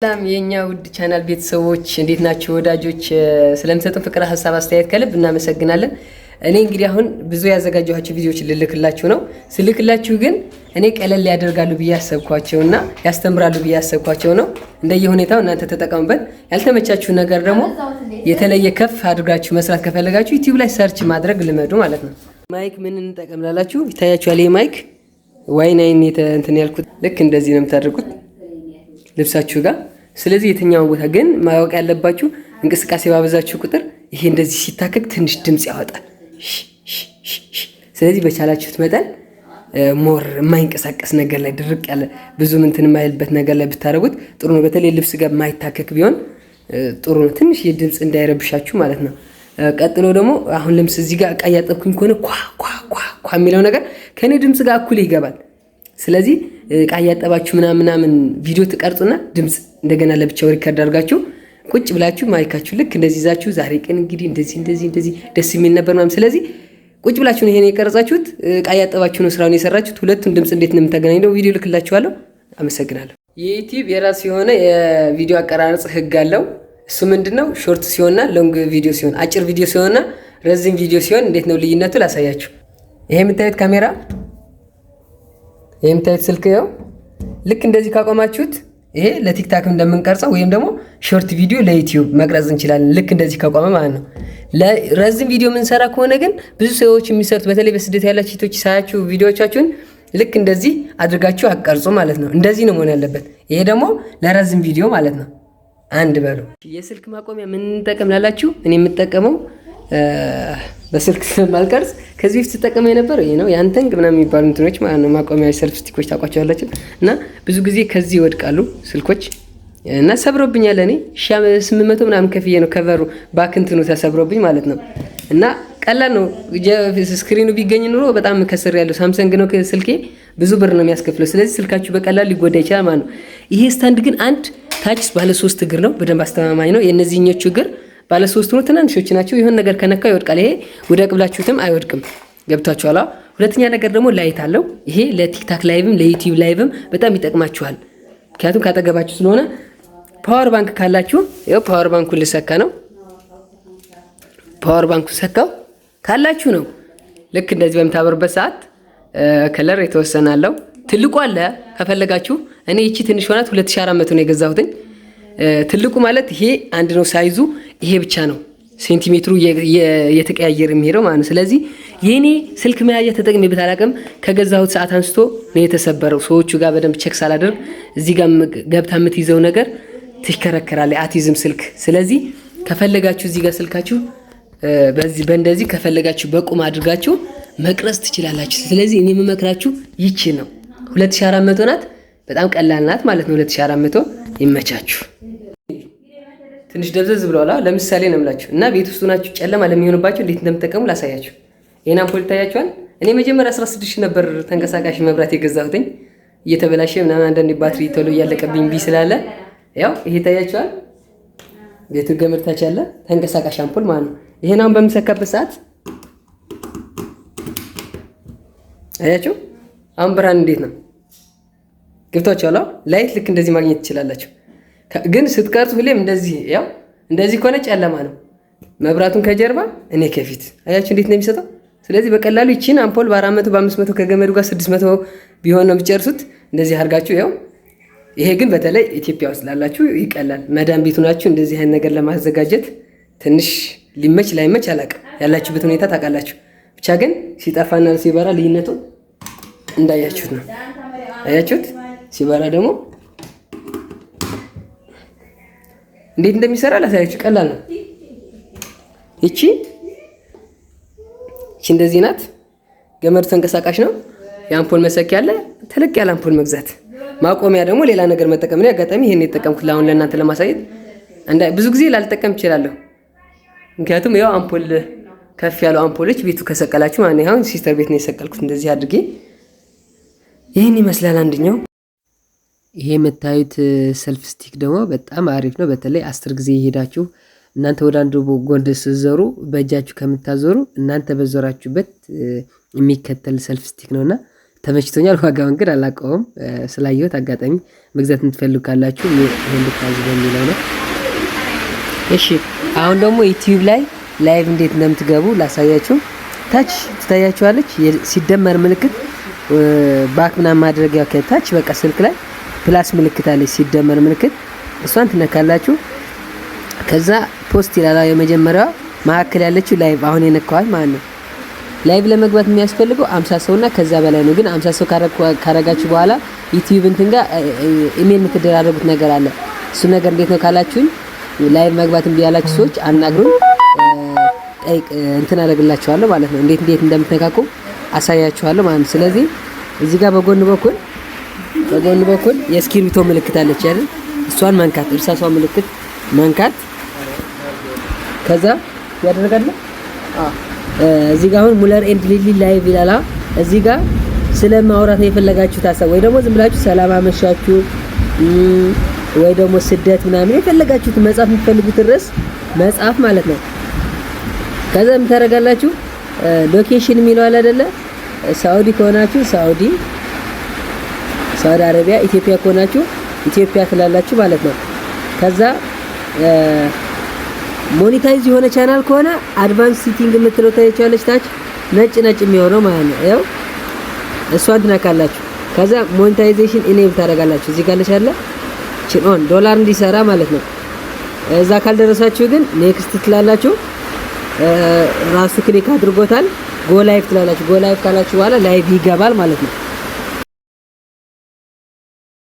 ሰላም የኛ ውድ ቻናል ቤተሰቦች እንዴት ናችሁ? ወዳጆች ስለምሰጡን ፍቅር ሀሳብ አስተያየት ከልብ እናመሰግናለን። እኔ እንግዲህ አሁን ብዙ ያዘጋጀኋቸው ቪዲዮዎች ልልክላችሁ ነው። ስልክላችሁ ግን እኔ ቀለል ያደርጋሉ ብዬ ያሰብኳቸውና ያስተምራሉ ብዬ ያሰብኳቸው ነው። እንደየሁኔታው እናንተ ተጠቀሙበት። ያልተመቻችሁ ነገር ደግሞ የተለየ ከፍ አድርጋችሁ መስራት ከፈለጋችሁ ዩቲዩብ ላይ ሰርች ማድረግ ልመዱ ማለት ነው። ማይክ ምን እንጠቀም ላላችሁ ይታያችኋል። ይሄ ማይክ ዋይ9 እንትን ያልኩት ልክ እንደዚህ ነው የምታደርጉት ልብሳችሁ ጋር። ስለዚህ የትኛውን ቦታ ግን ማወቅ ያለባችሁ እንቅስቃሴ ባበዛችሁ ቁጥር ይሄ እንደዚህ ሲታከክ ትንሽ ድምጽ ያወጣል። ስለዚህ በቻላችሁት መጠን ሞር የማይንቀሳቀስ ነገር ላይ ድርቅ ያለ ብዙ እንትን የማይልበት ነገር ላይ ብታረጉት ጥሩ ነው። በተለይ ልብስ ጋር የማይታከክ ቢሆን ጥሩ ነው። ትንሽ የድምጽ እንዳይረብሻችሁ ማለት ነው። ቀጥሎ ደግሞ አሁን ልብስ እዚህ ጋር እቃ እያጠብኩኝ ከሆነ ኳ የሚለው ነገር ከኔ ድምጽ ጋር እኩል ይገባል። ስለዚህ እቃ እያጠባችሁ ምናምን ቪዲዮ ትቀርጹና ድምጽ እንደገና ለብቻው ሪከርድ አድርጋችሁ ቁጭ ብላችሁ ማይካችሁ ልክ እንደዚህ ይዛችሁ ዛሬ ቀን እንግዲህ እንደዚህ ደስ የሚል ነበር ማለት። ስለዚህ ቁጭ ብላችሁ ነው ይሄን የቀረጻችሁት፣ እቃ እያጠባችሁ ነው ስራውን የሰራችሁት። ሁለቱም ድምጽ እንዴት ነው የምታገናኘው? ቪዲዮ ልክላችኋለሁ። አመሰግናለሁ። የዩቲዩብ የራሱ የሆነ የቪዲዮ አቀራረጽ ህግ አለው። እሱ ምንድነው? ሾርት ሲሆንና ሎንግ ቪዲዮ ሲሆን፣ አጭር ቪዲዮ ሲሆንና ረዝም ቪዲዮ ሲሆን እንዴት ነው ልዩነቱ ላሳያችሁ። ይሄ የምታዩት ካሜራ የምታዩት ስልክ ነው። ልክ እንደዚህ ካቆማችሁት ይሄ ለቲክታክ እንደምንቀርጸው ወይም ደግሞ ሾርት ቪዲዮ ለዩቲዩብ መቅረጽ እንችላለን። ልክ እንደዚህ ካቆመ ማለት ነው። ለረዝም ቪዲዮ የምንሰራ ከሆነ ግን ብዙ ሰዎች የሚሰሩት በተለይ በስደት ያላችሁ ሴቶች ሳያችሁ ቪዲዮዎቻችሁን ልክ እንደዚህ አድርጋችሁ አቀርጹ ማለት ነው። እንደዚህ ነው መሆን ያለበት። ይሄ ደግሞ ለረዝም ቪዲዮ ማለት ነው። አንድ በሉ። የስልክ ማቆሚያ ምን እንጠቀም ላላችሁ እኔ የምጠቀመው በስልክ ማልቀርጽ ከዚህ በፊት ተጠቀመው የነበረው ይሄ ነው። ያንተንግ ምናምን የሚባሉ እንትኖች ማለት ነው ማቆሚያ ሰልፍ ስቲኮች ታውቋቸዋላችሁ። እና ብዙ ጊዜ ከዚህ ይወድቃሉ ስልኮች እና ሰብሮብኛል። እኔ 800 ምናምን ከፍዬ ነው ከቨሩ ባክንትኑ ተሰብሮብኝ ማለት ነው። እና ቀላል ነው። ስክሪኑ ቢገኝ ኑሮ በጣም ከስር ያለው ሳምሰንግ ነው ስልኬ፣ ብዙ ብር ነው የሚያስከፍለው። ስለዚህ ስልካችሁ በቀላል ሊጎዳ ይችላል ማለት ነው። ይሄ ስታንድ ግን አንድ ታች ባለ 3 እግር ነው፣ በደንብ አስተማማኝ ነው። የነዚህኞቹ እግር ባለ 3 ነው፣ ትናንሾች ናቸው። ይሁን ነገር ከነካው ይወድቃል። ይሄ ወደቅ ብላችሁትም አይወድቅም። ገብታችኋል? ሁለተኛ ነገር ደግሞ ላይት አለው። ይሄ ለቲክታክ ላይቭም ለዩቲዩብ ላይቭም በጣም ይጠቅማችኋል። ምክንያቱም ካጠገባችሁ ስለሆነ። ፓወር ባንክ ካላችሁ ይኸው ፓወር ባንኩን ልሰካ ነው። ፓወር ባንኩ ሰካው ካላችሁ ነው። ልክ እንደዚህ በምታበሩበት ሰዓት ከለር የተወሰነ አለው። ትልቁ አለ ከፈለጋችሁ። እኔ እቺ ትንሽ ሆናት 2400 ነው የገዛሁትኝ። ትልቁ ማለት ይሄ አንድ ነው ሳይዙ፣ ይሄ ብቻ ነው ሴንቲሜትሩ የተቀያየረ የሚሄደው ማለት ነው። ስለዚህ የኔ ስልክ መያዣ ተጠቅሜበት አላውቅም። ከገዛሁት ሰዓት አንስቶ ነው የተሰበረው። ሰዎቹ ጋር በደንብ ቼክ ሳላደርግ እዚህ ጋር ገብታ የምትይዘው ነገር ትሽከረከራለች፣ አቲዝም ስልክ። ስለዚህ ከፈለጋችሁ እዚህ ጋር ስልካችሁ በእንደዚህ ከፈለጋችሁ በቁም አድርጋችሁ መቅረጽ ትችላላችሁ። ስለዚህ እኔ የምመክራችሁ ይቺ ነው። 2400 ናት። በጣም ቀላል ናት ማለት ነው። 2400 ይመቻችሁ። ትንሽ ደብዘዝ ብለዋል። ለምሳሌ ነው የምላችሁ እና ቤት ውስጥ ናችሁ ጨለማ ለሚሆንባችሁ እንዴት እንደምትጠቀሙ ላሳያችሁ። ይሄን አምፖል ታያችኋል። እኔ መጀመሪያ 16 ነበር ተንቀሳቃሽ መብራት የገዛሁትኝ። እየተበላሸ ምናምን አንዳንድ ባትሪ ቶሎ እያለቀብኝ ቢ ስላለ ያው ይሄ ታያችኋል። ቤቱ ገመድ ታች ያለ ተንቀሳቃሽ አምፖል ማለት ነው። ይሄን አሁን በምሰካበት ሰዓት አያችሁ አሁን ብርሃን እንዴት ነው ገብታችኋል? ላይት ልክ እንደዚህ ማግኘት ትችላላችሁ። ግን ስትቀርጹ ሁሌም እንደዚህ ያው እንደዚህ ከሆነ ጨለማ ነው። መብራቱን ከጀርባ እኔ ከፊት አያችሁ እንዴት ነው የሚሰጠው። ስለዚህ በቀላሉ ይቺን አምፖል በ400 በ500 ከገመዱ ጋር 600 ቢሆን ነው የምትጨርሱት። እንደዚህ አድርጋችሁ ያው ይሄ ግን በተለይ ኢትዮጵያ ውስጥ ላላችሁ ይቀላል። መዳም ቤቱ ናችሁ እንደዚህ አይነት ነገር ለማዘጋጀት ትንሽ ሊመች ላይመች አላውቅም። ያላችሁበት ሁኔታ ታውቃላችሁ። ብቻ ግን ሲጠፋና ሲበራ ልዩነቱ እንዳያችሁት ነው። አያችሁት? ሲበራ ደግሞ እንዴት እንደሚሰራ ላሳያችሁ። ቀላል ነው። ይቺ እንደዚህ ናት። ገመዱ ተንቀሳቃሽ ነው። የአምፖል መሰኪያ አለ። ተለቅ ያለ አምፖል መግዛት፣ ማቆሚያ ደግሞ ሌላ ነገር መጠቀም ነው። አጋጣሚ ይሄን የተጠቀምኩት አሁን ለእናንተ ለማሳየት። ብዙ ጊዜ ላልጠቀም እችላለሁ። ምክንያቱም ያው አምፖል ከፍ ያለው አምፖሎች ቤቱ ከሰቀላችሁ ማለት ነው። አሁን ሲስተር ቤት ነው የሰቀልኩት እንደዚህ አድርጌ። ይሄን ይመስላል አንደኛው። ይሄ የምታዩት ሰልፍ ስቲክ ደግሞ በጣም አሪፍ ነው። በተለይ 10 ጊዜ ይሄዳችሁ እናንተ ወደ አንዱ ጎንድ ስትዞሩ በእጃችሁ ከምታዞሩ እናንተ በዞራችሁበት የሚከተል ሰልፍ ስቲክ ነውና ተመችቶኛል። ዋጋውን ግን አላውቀውም። ስላየሁት አጋጣሚ መግዛት የምትፈልጉ ካላችሁ ይሄን ልታዙ በሚለው ነው። እሺ አሁን ደግሞ ዩቲዩብ ላይ ላይቭ እንዴት እንደምትገቡ ላሳያችሁ። ታች ትታያችኋለች ሲደመር ምልክት ባክ ምናምን ማድረጊያ ከታች በቃ ስልክ ላይ ፕላስ ምልክት አለች ሲደመር ምልክት እሷን ትነካላችሁ። ከዛ ፖስት ይላል የመጀመሪያዋ መሀከል ያለችው ላይቭ አሁን የነካዋል ማለት ነው። ላይቭ ለመግባት የሚያስፈልገው 50 ሰውና ከዛ በላይ ነው። ግን 50 ሰው ካረጋችሁ በኋላ ዩቲዩብ እንትን ጋር ኢሜል የምትደራረጉት ነገር አለ። እሱ ነገር እንዴት ነው ካላችሁኝ ላይቭ መግባት እምቢ ያላችሁ ሰዎች አናግሩን፣ እንትን አደርግላችኋለሁ ማለት ነው። እንዴት እንደምትነካኩ አሳያችኋለሁ ማለት ነው። ስለዚህ እዚህ ጋር በጎን በኩል የእስክሪብቶ ምልክት አለች አይደል? እሷን መንካት፣ እርሳሷ ምልክት መንካት። ከዛ ያደርጋለሁ እዚህ ጋር አሁን ሙለር ኤንድ ሊሊ ላይቭ ይላል። እዚህ ጋር ስለማውራት የፈለጋችሁት ሀሳብ ወይ ደግሞ ዝም ብላችሁ ሰላም አመሻችሁ ወይ ደግሞ ስደት ምናምን የፈለጋችሁት መጻፍ የምትፈልጉት ርዕስ መጻፍ ማለት ነው። ከዛ ምን ታደርጋላችሁ? ሎኬሽን የሚለው አለ አይደለ? ሳውዲ ከሆናችሁ ሳውዲ አረቢያ፣ ኢትዮጵያ ከሆናችሁ ኢትዮጵያ ትላላችሁ ማለት ነው። ከዛ ሞኔታይዝ የሆነ ቻናል ከሆነ አድቫንስ ሴቲንግ የምትለው ታያችኋለች ታች ነጭ የሚሆነው ማለት ነው። ያው እሷን ትነካላችሁ። ከዛ ሞኔታይዜሽን ኢኔብል ታደርጋላችሁ። እዚህ ጋር ለሻለ ኦን ዶላር እንዲሰራ ማለት ነው። እዛ ካልደረሳችሁ ግን ኔክስት ትላላችሁ። ራሱ ክሊክ አድርጎታል። ጎ ላይቭ ትላላችሁ። ጎ ላይቭ ካላችሁ በኋላ ላይቭ ይገባል ማለት ነው።